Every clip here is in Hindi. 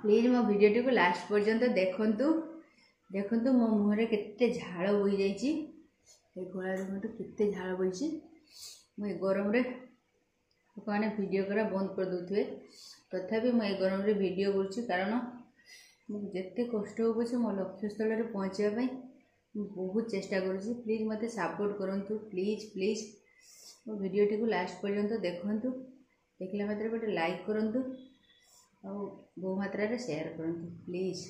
प्लीज मो वीडियो को लास्ट पर्यंत देखंतु देखंतु मो मुहरे केते झाळ बोही जाईची ए गोळा देखंतु केते झाळ बोहीची मो गरम रे माने वीडियो करा बंद कर दोथुए तथापि मो गरम रे वीडियो करछि कारण मो जेते कष्ट हो पछे मो लक्ष्य स्थल रे पहुंचवा पई बहुत चेष्टा करूछि। प्लीज मते सपोर्ट करंतु प्लीज प्लीज मो वीडियो को लास्ट पर्यंत देखंतु देखला मात्र गोटे लाइक करंतु और बहु मात्रा रे शेयर करंतु प्लीज।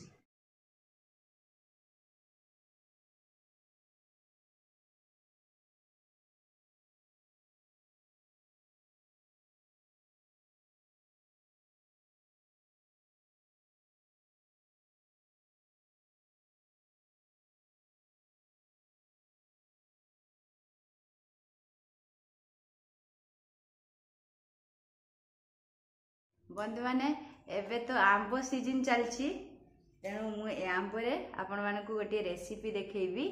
बंधु मैंने एबे तो आंब सीजन चलछि तेणु मु आंबरे आपण मानकु गोटे रेसिपी देखेबी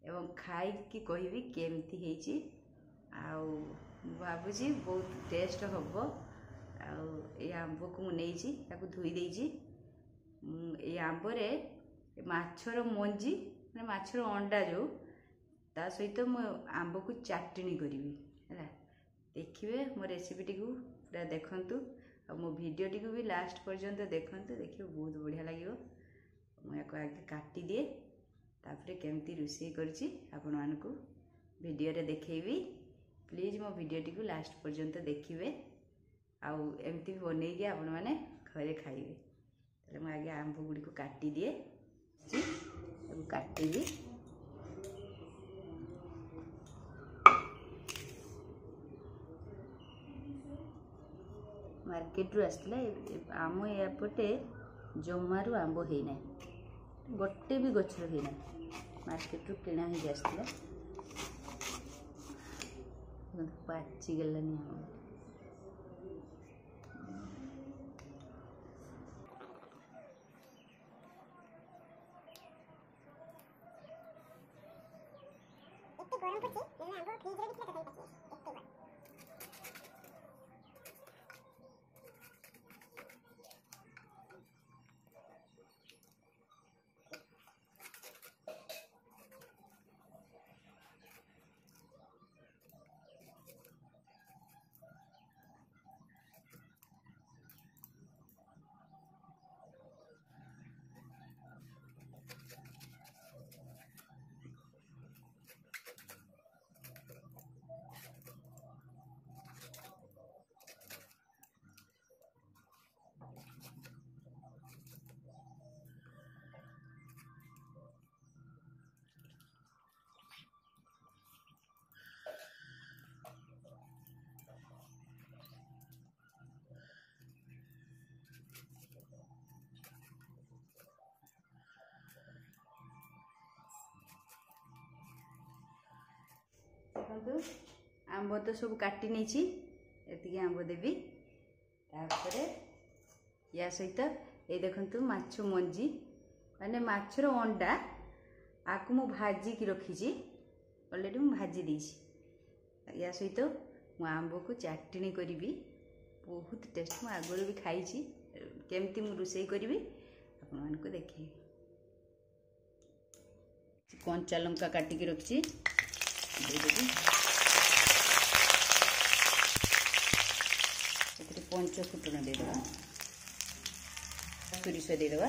एवं खाई की कहबी केमती हेची आउ भाबुची बहुत टेस्ट हबो। आउ ए आंब को मु नेइची ताकू धुई देइची ए आंबरे माछर मंजी माने माछर अंडा जो ता सहित मु आंब को चाटनी करबी हैला देखिबे मो रेसिपी को पूरा देखंतु और मो वीडियो टी भी लास्ट पर्यंत देखंतु देखिए बहुत बढ़िया लगे। मुझे आगे काटी दिए तापर केमती रोषे करछि आपण मानकु वीडियो रे देखेबी प्लीज मो वीडियो टी को लास्ट पर्यंत देखिबे आउ एमती बनै के आपण माने घरे खाइबे। तले मु आगे आंब गुडी को काटी दिए अब काटिबी मार्केट रू आसला आम यापटे जमारू आंब होना गोटे भी गचर होना मार्केट रू किणा ही आसला पाची गलानी आम देखो आंब तो सब काटी नहीं एति आंब देवी तापर या सहित ये देखु माछ मंजी माने माछर अंडा आकु मु भाजी की रखी ऑलरेडी मु भाजी देछि या सहित मु आंब को चाटनी करी बहुत टेस्ट मु आगुरी भी खाई केमती मु रोषे करी आपण मान को देखी कंचा लंका काटी की रखी पंच फुटन देदेवा सोरिष देदेवा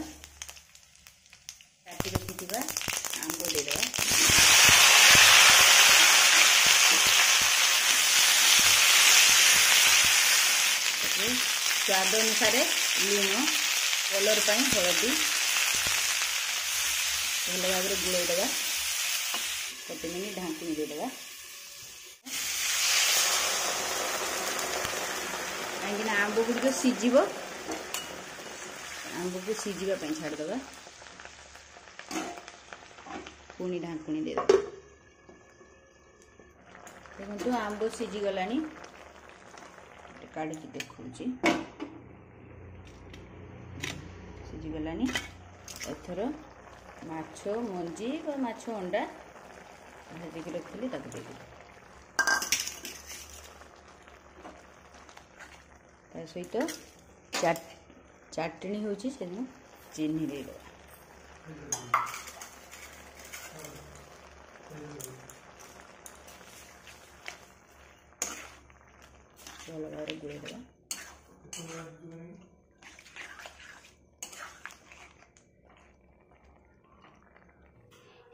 काटी रखी आंब देदेवा स्वाद अनुसार लुण कलर पाई हलदी भल भाव गुड़े देवा गोटे मिनिट ढांकुनी देदेवा कहीं आंब गुड़िक सीझब आंब को सीझा छाड़देवा पुणी ढांकुनी देदेवा देखो आंब सीझीगला काढ़ी देखा सीझीगला एथर माछ मंजी व माछ अंडा भाजिक रखी देदेवी सहित चाटनी होची से चीनी दे दो। भल भाव गुड़े देवा।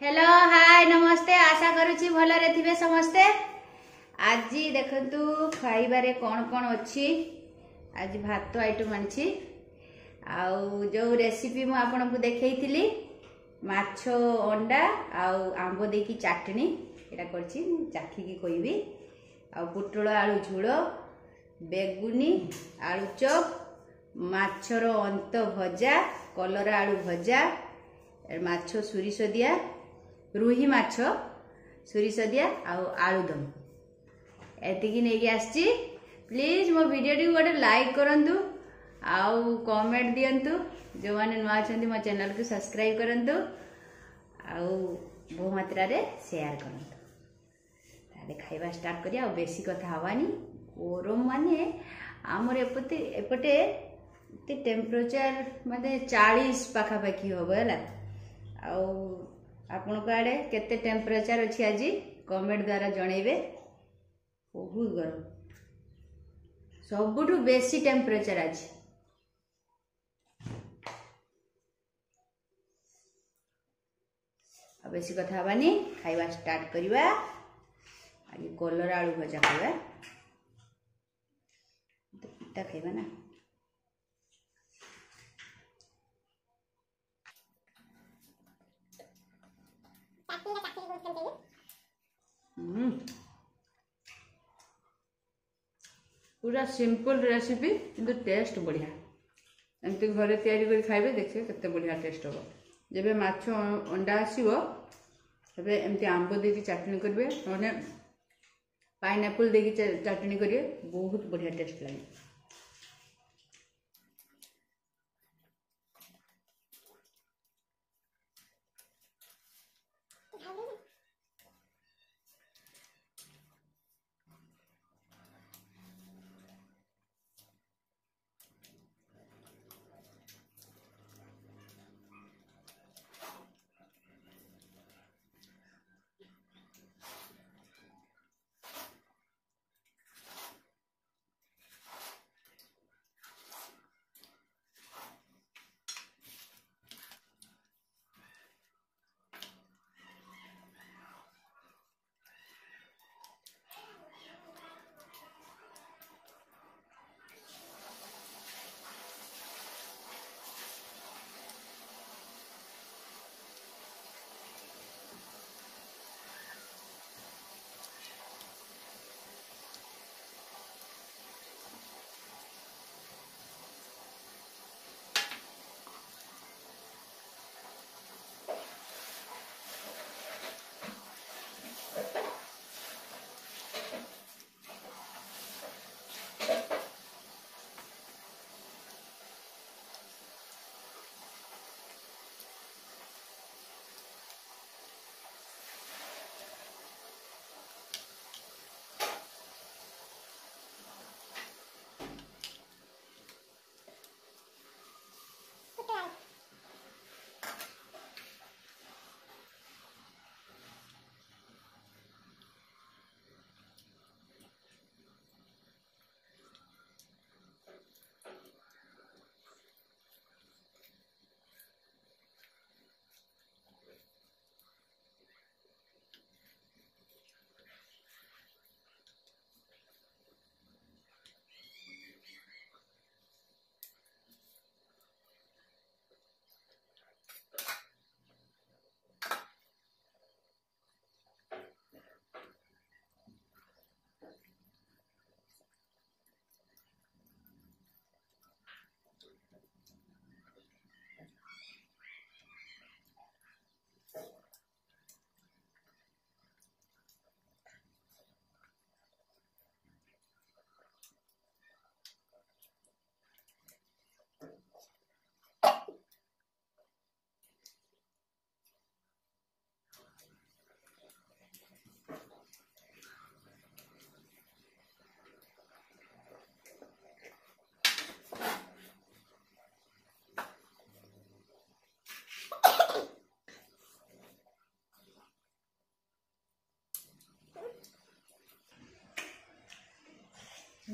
हेलो हाय नमस्ते, आशा करुच्ची भलरे थिबे समस्ते। आज देखंतु खाइबारे कौन कौन अच्छी। आज भात आइटम आनी आउ जो रेसिपी मु आपन को देखैथिली माछ अंडा आउ आंबो देकी चाटनी एटा करछि चाखी की कहबी। आउ पुटल आलू झोल, बेगुनी आलू चप, माछर अंत भजा, कलरा आलू भजा, माछ सुरिस दिया, रुही माछ सुरिस दिया आउ आलूदम एतिकी नहीं आसची। प्लीज मो वीडियो टी गोटे लाइक करंतु आउ कमेंट दियंतु। जो माने नुआ छंदी मो चैनल को सब्सक्राइब करंतु आउ बहु मात्रा रे शेयर करंतु। ताले खाइबा स्टार्ट करिया। और बेसी कथा हवानी। गरम माने आमर एपटे टेम्परेचर माने 40 पाखापाखि हम है। आपण को आड़े केते टेम्परेचर अच्छी आज कमेंट द्वारा जनइबे। बहुत गरम, सबुठु बेसी टेम्परेचर आज। बेसी कथा हबानी, खाइबा स्टार्ट करिबा। आज कलरा आलू भजा खाइबा। पिता खाइबा ना। पूरा सिंपल रेसिपी किंतु टेस्ट बढ़िया। एमती घरे तैयारी कर खाइबे, देखिए केते बढ़िया टेस्ट हो। जब माछ अंडा आसीबो तबे एमती आंबो देकी चाटनी करबे, माने पाइनएप्पल देकी चाटनी करिए, बहुत बढ़िया टेस्ट लगे।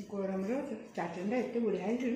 ଗରମର ଚାଟଣିଟା ଏତେ ବଢ଼ିଆ ହେଇଛି।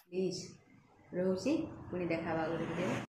ପ୍ଲିଜ୍ ରହୁଛି ପୁଣି ଦେଖା ହେବା ଗୋଟେ ଭିଡ଼ିଓ।